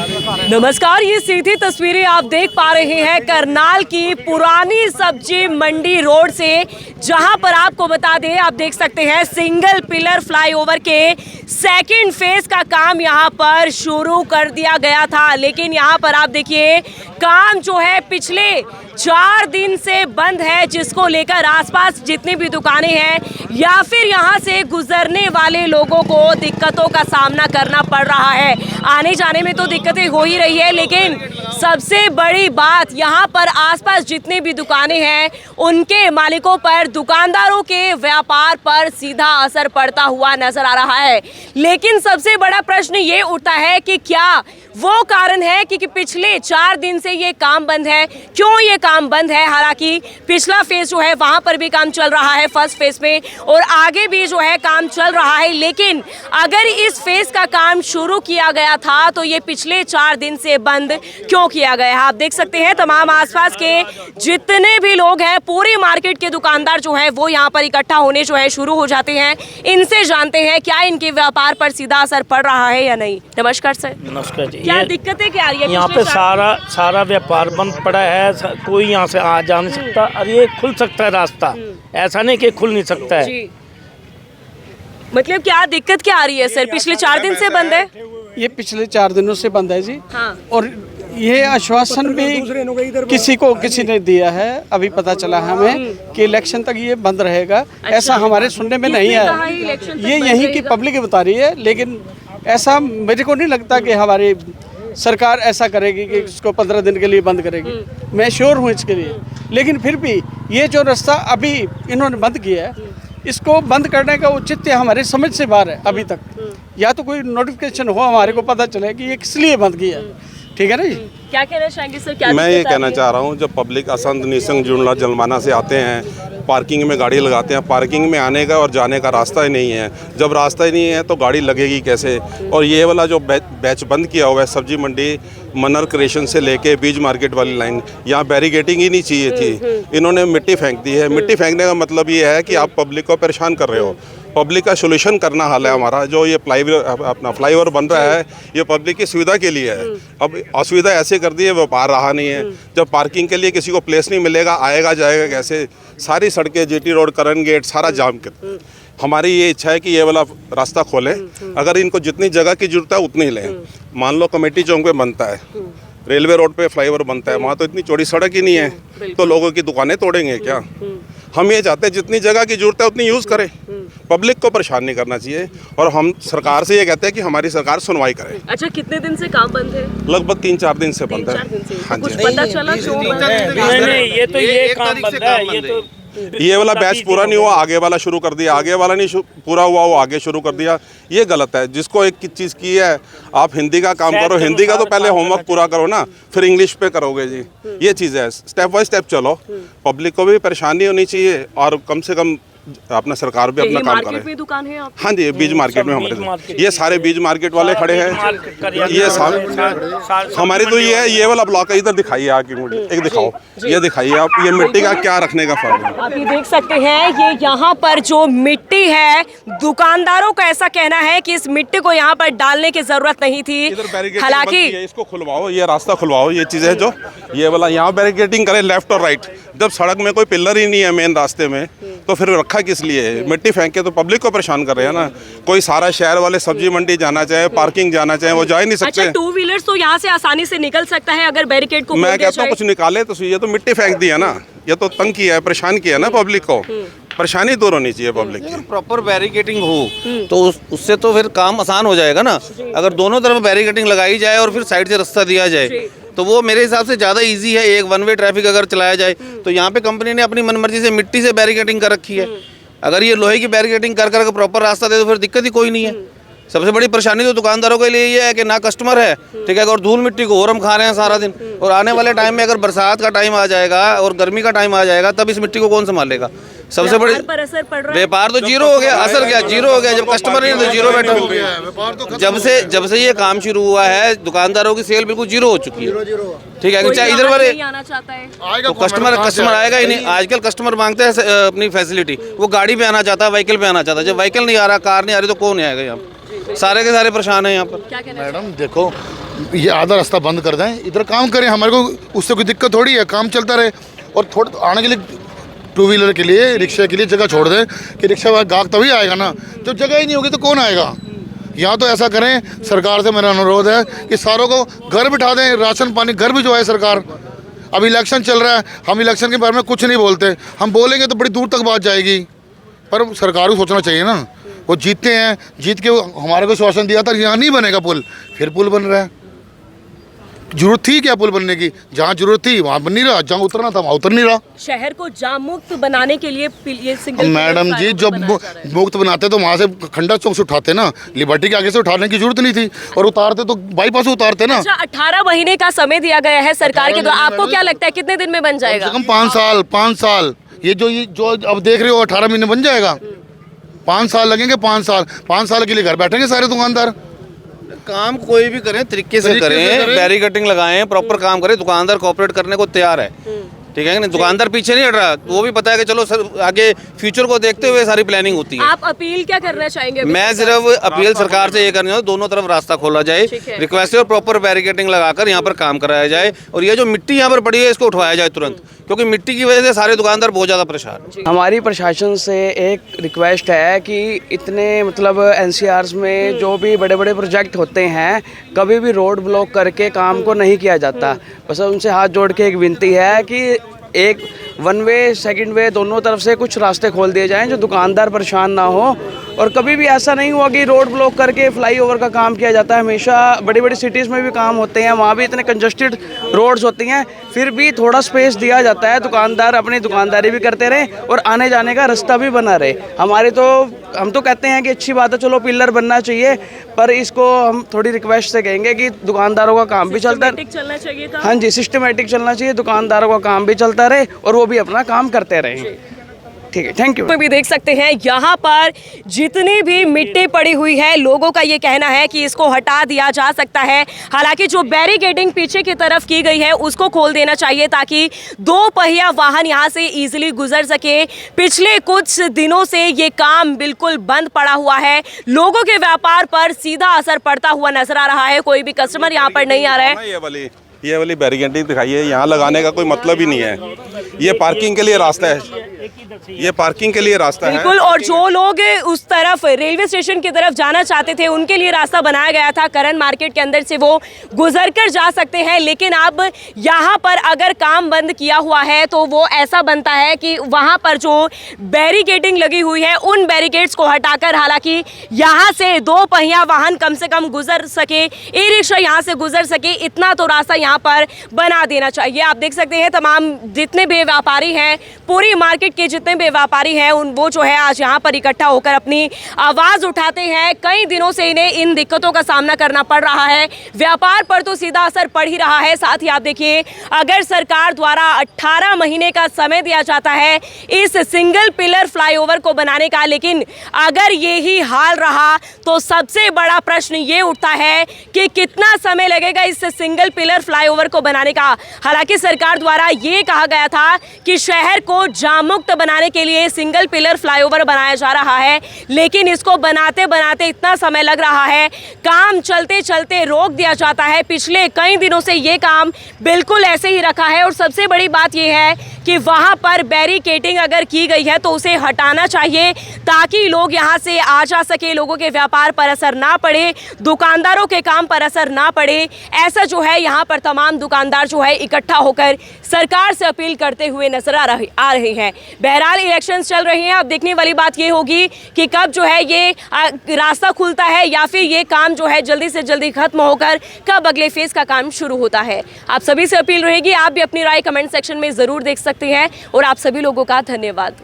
नमस्कार, ये सीधी तस्वीरें आप देख पा रहे हैं करनाल की पुरानी सब्जी मंडी रोड से, जहां पर आपको बता दें, आप देख सकते हैं सिंगल पिलर फ्लाईओवर के सेकंड फेज का काम यहां पर शुरू कर दिया गया था। लेकिन यहां पर आप देखिए काम जो है पिछले 4 दिन से बंद है, जिसको लेकर आसपास जितनी भी दुकानें हैं या फिर यहां से गुजरने वाले लोगों को दिक्कतों का सामना करना पड़ रहा है। आने जाने में तो दिक्कतें हो ही रही है, लेकिन सबसे बड़ी बात यहां पर आसपास जितनी भी दुकानें हैं उनके मालिकों पर, दुकानदारों के व्यापार पर सीधा असर पड़ता हुआ नजर आ रहा है। लेकिन सबसे बड़ा प्रश्न ये उठता है कि क्या वो कारण है कि पिछले 4 दिन से ये काम बंद है, क्यों ये काम बंद है? हालांकि पिछला फेज जो है वहां पर भी काम चल रहा है, फर्स्ट फेज में, और आगे भी जो है काम चल रहा है। लेकिन अगर इस फेज का काम शुरू किया गया था तो ये पिछले 4 दिन से बंद क्यों किया गया है? आप देख सकते हैं तमाम आसपास के जितने भी लोग हैं, पूरी मार्केट के दुकानदार जो है वो यहाँ पर इकट्ठा होने जो है शुरू हो जाते हैं। इनसे जानते हैं क्या इनके व्यापार पर सीधा असर पड़ रहा है या नहीं। नमस्कार सर। नमस्कार जी। क्या दिक्कतें क्या आ रही है? यहाँ पे सारा व्यापार बंद पड़ा है, कोई यहाँ से आ जा नहीं सकता। अब ये खुल सकता है रास्ता, ऐसा नहीं कि खुल नहीं सकता है। मतलब क्या दिक्कत क्या आ रही है सर? पिछले 4 दिन से बंद है। ये पिछले 4 दिनों से बंद है जी। हाँ। और ये आश्वासन भी किसी ने दिया है, अभी पता चला हमें कि इलेक्शन तक ये बंद रहेगा। अच्छा। ऐसा हमारे सुनने में नहीं है, ये यहीं की पब्लिक बता रही है। लेकिन ऐसा मेरे को नहीं लगता कि हमारी सरकार ऐसा करेगी कि इसको 15 दिन के लिए बंद करेगी। मैं श्योर हूँ इसके लिए। लेकिन फिर भी ये जो रास्ता अभी इन्होंने बंद किया है, इसको बंद करने का औचित्य हमारे समझ से बाहर है अभी तक। या तो कोई नोटिफिकेशन हो, हमारे को पता चले कि ये किस लिए बंद किया है। ठीक है ना जी? क्या कहना चाहेंगे सर? क्या मैं ये कहना चाह रहा हूँ, जब पब्लिक असंत निसंग जुड़ना जलमाना से आते हैं, पार्किंग में गाड़ी लगाते हैं, पार्किंग में आने का और जाने का रास्ता ही नहीं है। जब रास्ता ही नहीं है तो गाड़ी लगेगी कैसे? और ये वाला जो बैच बंद किया हुआ है सब्जी मंडी मनर क्रिएशन से लेके बीज मार्केट वाली लाइन, यहाँ बैरिकेटिंग ही नहीं चाहिए थी। इन्होंने मिट्टी फेंक दी है। मिट्टी फेंकने का मतलब ये है कि आप पब्लिक को परेशान कर रहे हो। पब्लिक का सोल्यूशन करना हाल है हमारा। जो ये फ्लाईओवर बन रहा है, ये पब्लिक की सुविधा के लिए है। अब असुविधा ऐसे कर दी है, व्यापार रहा नहीं है। जब पार्किंग के लिए किसी को प्लेस नहीं मिलेगा, आएगा जाएगा कैसे? सारी सड़कें, जीटी रोड, करण गेट, सारा जाम कर। हमारी ये इच्छा है कि ये वाला रास्ता खोलें। अगर इनको जितनी जगह की जरूरत है उतनी लें। मान लो कमेटी चौक पे बनता है, रेलवे रोड पे फ्लाईओवर बनता है, वहाँ तो इतनी चौड़ी सड़क ही नहीं है, तो लोगों की दुकानें तोड़ेंगे क्या? हम ये चाहते हैं जितनी जगह की जरूरत है उतनी यूज़ करें। पब्लिक को परेशान नहीं करना चाहिए। और हम सरकार से ये कहते हैं कि हमारी सरकार सुनवाई करे। अच्छा, कितने दिन से काम बंद है? लगभग 3-4 दिन से बंद है। हाँ कुछ जी। पता चला क्यों बंद है? नहीं, ये तो ये काम बंद है। ये तो ये वाला बैच पूरा नहीं हुआ, आगे वाला शुरू कर दिया। आगे वाला नहीं पूरा हुआ, वो आगे शुरू कर दिया। ये गलत है। जिसको एक चीज़ की है, आप हिंदी का काम करो, हिंदी का तो पहले होमवर्क पूरा करो ना, फिर इंग्लिश पे करोगे जी। ये चीज़ है, स्टेप बाय स्टेप चलो। पब्लिक को भी परेशानी होनी चाहिए और कम से कम अपना सरकार भी अपना काम करे। में दुकान है आपकी? हाँ जी, बीज मार्केट में हमारे ये सारे बीज मार्केट वाले खड़े हैं। ये हमारी तो ये वाला ब्लॉक है। इधर दिखाइए आके मुझे एक दिखाओ, ये दिखाइए आप, ये मिट्टी का क्या रखने का फर्क है? आप ये देख सकते हैं, ये यहाँ पर जो मिट्टी है, दुकानदारों का ऐसा कहना है कि इस मिट्टी को यहाँ पर डालने की जरूरत नहीं थी। हालांकि इसको खुलवाओ, ये रास्ता खुलवाओ। ये चीज़ें जो ये वाला यहाँ बैरिकेटिंग करे लेफ्ट और राइट। जब सड़क में कोई पिलर ही नहीं है मेन रास्ते में, तो फिर रखा किस लिए? मिट्टी फेंक के तो पब्लिक को परेशान कर रहे हैं ना। कोई सारा शहर वाले सब्जी मंडी जाना चाहे, पार्किंग जाना चाहे, वो जा ही नहीं सकते। अच्छा, 2 व्हीलर्स तो यहाँ से आसानी से निकल सकता है अगर बैरिकेड को मैं कहता हूँ कुछ निकाले तो। ये तो मिट्टी फेंक दिया ना, ये तो तंग किया है, परेशान किया ना पब्लिक को। परेशानी दूर होनी चाहिए पब्लिक की। प्रॉपर बैरिकेटिंग हो तो उससे तो फिर काम आसान हो जाएगा ना। अगर दोनों तरफ बैरिकेटिंग लगाई जाए और फिर साइड से रास्ता दिया जाए तो वो मेरे हिसाब से ज़्यादा इजी है। एक 1 वे ट्रैफिक अगर चलाया जाए तो यहाँ पे कंपनी ने अपनी मनमर्जी से मिट्टी से बैरिकेटिंग कर रखी है। अगर ये लोहे की बैरिकेटिंग कर कर प्रॉपर रास्ता दे तो फिर दिक्कत ही कोई नहीं है। सबसे बड़ी परेशानी तो दुकानदारों के लिए ये है कि ना कस्टमर है, ठीक है, और धूल मिट्टी को और हम खा रहे हैं सारा दिन। और आने वाले टाइम में अगर बरसात का टाइम आ जाएगा और गर्मी का टाइम आ जाएगा, तब इस मिट्टी को कौन संभालेगा? सबसे बड़ी असर पड़ रहा है। व्यापार तो जीरो हो गया। असर क्या? जीरो हो गया। जब कस्टमर नहीं तो जीरो बैठा हो गया। जब से ये काम शुरू हुआ है, दुकानदारों की सेल बिल्कुल जीरो हो चुकी है। ठीक है, चाहे इधर वाले आना चाहता है तो कस्टमर आएगा ही नहीं। आजकल कस्टमर मांगते हैं अपनी फैसिलिटी, वो गाड़ी पे आना चाहता है, व्हीकल पे आना चाहता है। जब व्हीकल नहीं आ रहा, कार नहीं आ रही, तो कौन आएगा यहाँ? सारे के सारे परेशान हैं यहाँ पर। क्या कहना मैडम देखो, ये आधा रास्ता बंद कर दें, इधर काम करें, हमारे को उससे कोई दिक्कत थोड़ी है, काम चलता रहे। और थोड़ा आने के लिए टू व्हीलर के लिए, रिक्शा के लिए जगह छोड़ दें कि रिक्शा वाला गाहक तभी आएगा ना, जब जगह ही नहीं होगी तो कौन आएगा। यहाँ तो ऐसा करें, सरकार से मेरा अनुरोध है कि सारों को घर बिठा दें, राशन पानी घर भिजवाए सरकार। अभी इलेक्शन चल रहा है, हम इलेक्शन के बारे में कुछ नहीं बोलते, हम बोलेंगे तो बड़ी दूर तक बात जाएगी, पर सरकार को सोचना चाहिए ना। वो जीतते हैं, जीत के हमारे को शासन दिया था यहाँ नहीं बनेगा पुल, फिर पुल बन रहा है। जरूरत थी क्या पुल बनने की? जहाँ जरूरत थी वहाँ बन नहीं रहा, जहाँ उतरना था वहाँ उतर नहीं रहा। शहर को जाम मुक्त बनाने के लिए ये सिंगल मैडम जी, जब मुक्त बनाते तो वहाँ से खंडा चौक से उठाते ना, लिबर्टी के आगे से उठाने की जरूरत नहीं थी, और उतारते तो बाईपास से उतारते ना। अच्छा, 18 महीने का समय दिया गया है सरकार के द्वारा, आपको क्या लगता है कितने दिन में बन जाएगा? कम 5 साल। ये जो अब देख रहे हो 18 महीने बन जाएगा, 5 साल लगेंगे। 5 साल के लिए घर बैठेंगे सारे दुकानदार। काम कोई भी करें तरीके से करें, बैरिकेटिंग लगाएं, प्रॉपर काम करें। दुकानदार कोऑपरेट करने को तैयार है, ठीक है ना, दुकानदार पीछे नहीं हट रहा, वो भी पता है कि चलो सर आगे फ्यूचर को देखते हुए सारी प्लानिंग होती है। आप अपील क्या करना चाहेंगे? मैं सिर्फ अपील सरकार से ये करनी है, दोनों तरफ रास्ता खोला जाए, रिक्वेस्ट है, और प्रॉपर बैरिकेटिंग लगाकर यहाँ पर काम कराया जाए, और ये जो मिट्टी यहाँ पर पड़ी है इसको उठवाया जाए तुरंत, क्योंकि मिट्टी की वजह से सारे दुकानदार बहुत ज़्यादा परेशान। हमारी प्रशासन से एक रिक्वेस्ट है कि इतने मतलब एनसीआर्स में जो भी बड़े बड़े प्रोजेक्ट होते हैं, कभी भी रोड ब्लॉक करके काम को नहीं किया जाता। बस उनसे हाथ जोड़ के एक विनती है कि एक वन वे, सेकंड वे, दोनों तरफ से कुछ रास्ते खोल दिए जाएं जो दुकानदार परेशान ना हो। और कभी भी ऐसा नहीं हुआ कि रोड ब्लॉक करके फ्लाईओवर का काम किया जाता है। हमेशा बड़ी बड़ी सिटीज़ में भी काम होते हैं, वहाँ भी इतने कंजस्टेड रोड्स होती हैं, फिर भी थोड़ा स्पेस दिया जाता है, दुकानदार अपनी दुकानदारी भी करते रहे और आने जाने का रास्ता भी बना रहे। हम तो कहते हैं कि अच्छी बात है, चलो पिलर बनना चाहिए, पर इसको हम थोड़ी रिक्वेस्ट से कहेंगे कि दुकानदारों का काम भी चलना चाहिए। हाँ जी, सिस्टमेटिक चलना चाहिए, दुकानदारों का काम भी चलता रहे और वो भी अपना काम करते रहें। ठीक है, थैंक यू। भी देख सकते हैं यहाँ पर जितनी भी मिट्टी पड़ी हुई है, लोगों का ये कहना है कि इसको हटा दिया जा सकता है। हालांकि जो बैरिकेडिंग पीछे की तरफ की गई है उसको खोल देना चाहिए ताकि 2 पहिया वाहन यहाँ से इजीली गुजर सके। पिछले कुछ दिनों से ये काम बिल्कुल बंद पड़ा हुआ है, लोगों के व्यापार पर सीधा असर पड़ता हुआ नजर आ रहा है। कोई भी कस्टमर यहाँ पर नहीं आ रहा है। ये वाली बैरिकेडिंग दिखाइए, यहाँ लगाने का कोई मतलब ही नहीं है। ये पार्किंग के लिए रास्ता है, ये पार्किंग के लिए रास्ता है बिल्कुल। और जो लोग उस तरफ रेलवे स्टेशन की तरफ जाना चाहते थे उनके लिए रास्ता बनाया गया था, करण मार्केट के अंदर से वो गुजर कर जा सकते हैं। लेकिन अब यहाँ पर अगर काम बंद किया हुआ है तो वो ऐसा बनता है कि वहाँ पर जो बैरिकेडिंग लगी हुई है उन बैरिकेड्स को हटाकर, हालांकि यहाँ से 2 पहिया वाहन कम से कम गुजर सके, ई रिक्शा यहाँ से गुजर सके, इतना तो रास्ता यहाँ पर बना देना चाहिए। आप देख सकते हैं तमाम जितने भी व्यापारी हैं, पूरी मार्केट के जितने भी व्यापारी हैं वो जो है आज यहाँ पर इकट्ठा होकर अपनी आवाज़ उठाते हैं। कई दिनों से इन्हें इन दिक्कतों का सामना करना पड़ रहा है, व्यापार पर तो सीधा असर पड़ ही रहा है। साथ ही आप देखिए, अगर सरकार द्वारा 18 महीने का समय दिया जाता है इस सिंगल पिलर फ्लाईओवर को बनाने का, लेकिन अगर ये ही हाल रहा तो सबसे बड़ा प्रश्न ये उठता है कि कितना समय लगेगा इस सिंगल पिलर फ्लाईओवर को बनाने का। हालांकि सरकार द्वारा ये कहा गया था कि शहर को जाम मुक्त बनाने के लिए सिंगल पिलर फ्लाईओवर बनाया जा रहा है, लेकिन इसको बनाते बनाते इतना समय लग रहा है, काम चलते चलते रोक दिया जाता है। पिछले कई दिनों से ये काम बिल्कुल ऐसे ही रखा है। और सबसे बड़ी बात ये है कि वहाँ पर बैरिकेडिंग अगर की गई है तो उसे हटाना चाहिए ताकि लोग यहाँ से आ जा सके, लोगों के व्यापार पर असर ना पड़े, दुकानदारों के काम पर असर ना पड़े। ऐसा जो है यहाँ पर तमाम दुकानदार जो है इकट्ठा होकर सरकार से अपील करते हुए नजर आ रहे हैं। बहरहाल इलेक्शंस चल रहे हैं, अब देखने वाली बात ये होगी कि कब जो है ये रास्ता खुलता है या फिर ये काम जो है जल्दी से जल्दी खत्म होकर कब अगले फेज का काम शुरू होता है। आप सभी से अपील रहेगी, आप भी अपनी राय कमेंट सेक्शन में ज़रूर देख सकते हैं और आप सभी लोगों का धन्यवाद।